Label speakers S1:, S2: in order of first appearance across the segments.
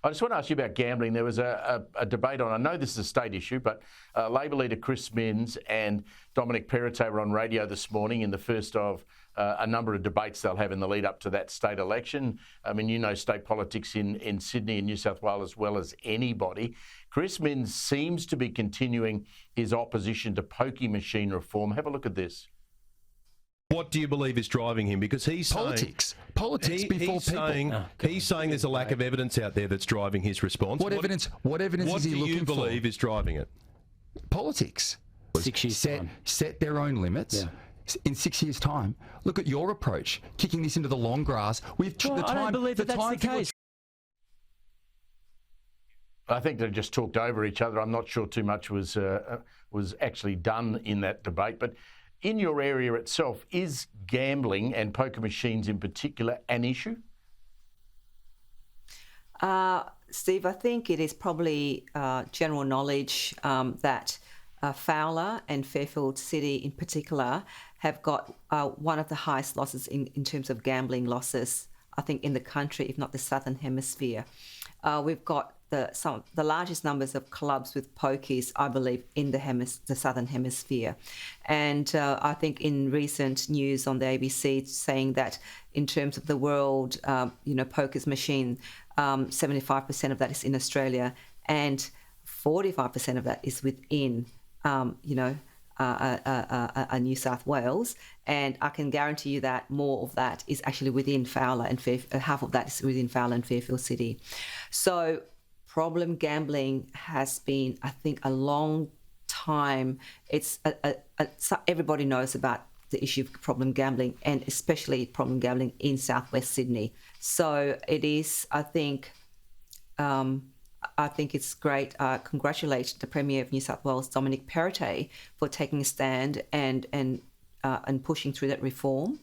S1: I just want to ask you about gambling. There was a debate on, I know this is a state issue, but Labor leader Chris Minns and Dominic Perrottet were on radio this morning in the first of a number of debates they'll have in the lead up to that state election. I mean, you know state politics in Sydney and New South Wales as well as anybody. Chris Minns seems to be continuing his opposition to pokie machine reform. Have a look at this.
S2: What do you believe is driving him? Because he's
S3: politics before people.
S2: He's saying there's a lack of evidence out there that's driving his response.
S3: What evidence is he looking for? What do you believe
S2: is driving it?
S3: Politics.
S4: 6 years' time.
S3: Set their own limits. Yeah. In 6 years' time, look at your approach, kicking this into the long grass.
S4: I don't believe that's the case.
S1: I think they just talked over each other. I'm not sure too much was actually done in that debate. But in your area itself, is gambling and poker machines in particular an issue?
S5: Steve, I think it is probably general knowledge that Fowler and Fairfield City in particular have got one of the highest losses in terms of gambling losses, I think, in the country, if not the Southern Hemisphere. We've got the largest numbers of clubs with pokies, I believe, in the Southern Hemisphere. And I think in recent news on the ABC, it's saying that in terms of the world, poker's machine, 75% of that is in Australia and 45% of that is within New South Wales, and I can guarantee you that more of that is actually within Fowler and half of that is within Fowler and Fairfield City. So problem gambling has been, I think, a long time. It's everybody knows about the issue of problem gambling, and especially problem gambling in Southwest Sydney. So it is, I think it's great. Congratulate the Premier of New South Wales, Dominic Perrottet, for taking a stand and pushing through that reform.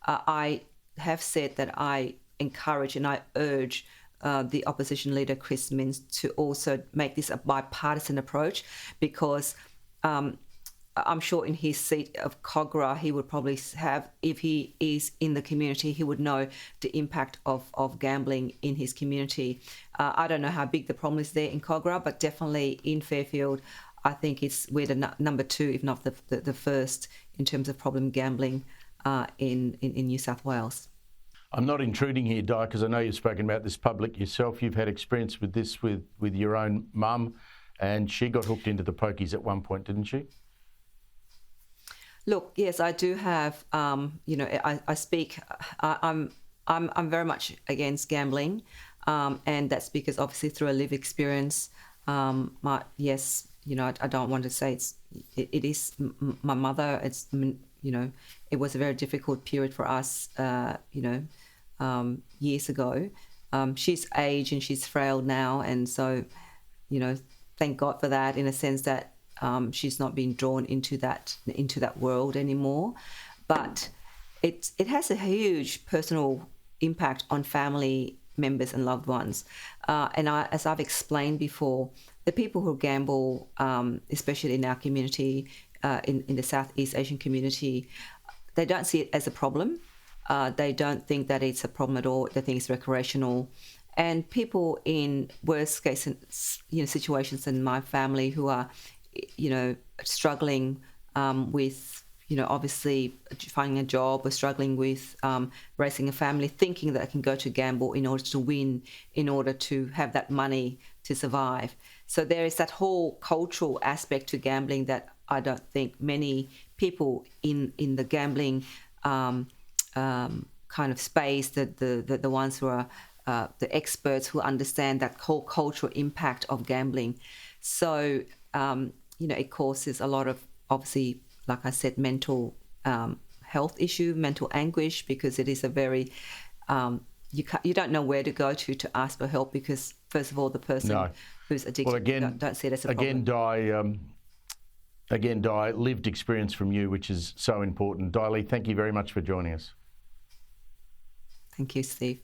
S5: I have said that I encourage and I urge the opposition leader, Chris Minns, to also make this a bipartisan approach, because I'm sure in his seat of Kogarah, he would probably have, if he is in the community, he would know the impact of gambling in his community. I don't know how big the problem is there in Kogarah, but definitely in Fairfield, I think we're the number two, if not the first, in terms of problem gambling in New South Wales.
S1: I'm not intruding here, Di, because I know you've spoken about this public yourself. You've had experience with this with your own mum, and she got hooked into the pokies at one point, didn't she?
S5: Look, yes, I do have. I speak. I'm very much against gambling, and that's because obviously through a lived experience. I don't want to say it is my mother. It's it was a very difficult period for us. Years ago. She's aged and she's frail now, and so thank God for that. In a sense that. She's not being drawn into that world anymore, but it has a huge personal impact on family members and loved ones. As I've explained before, the people who gamble, especially in our community, in the Southeast Asian community, they don't see it as a problem. They don't think that it's a problem at all. They think it's recreational. And people in worst case situations in my family who are struggling with, obviously finding a job or struggling with raising a family, thinking that they can go to gamble in order to win, in order to have that money to survive. So there is that whole cultural aspect to gambling that I don't think many people in the gambling kind of space, the ones who are the experts who understand that whole cultural impact of gambling. So it causes a lot of, obviously, like I said, mental health issue, mental anguish, because it is a very, you don't know where to go to ask for help, because first of all, the person who's addicted, don't see it as a problem. Again, Di, lived experience from you, which is so important. Di Lee, thank you very much for joining us. Thank you, Steve.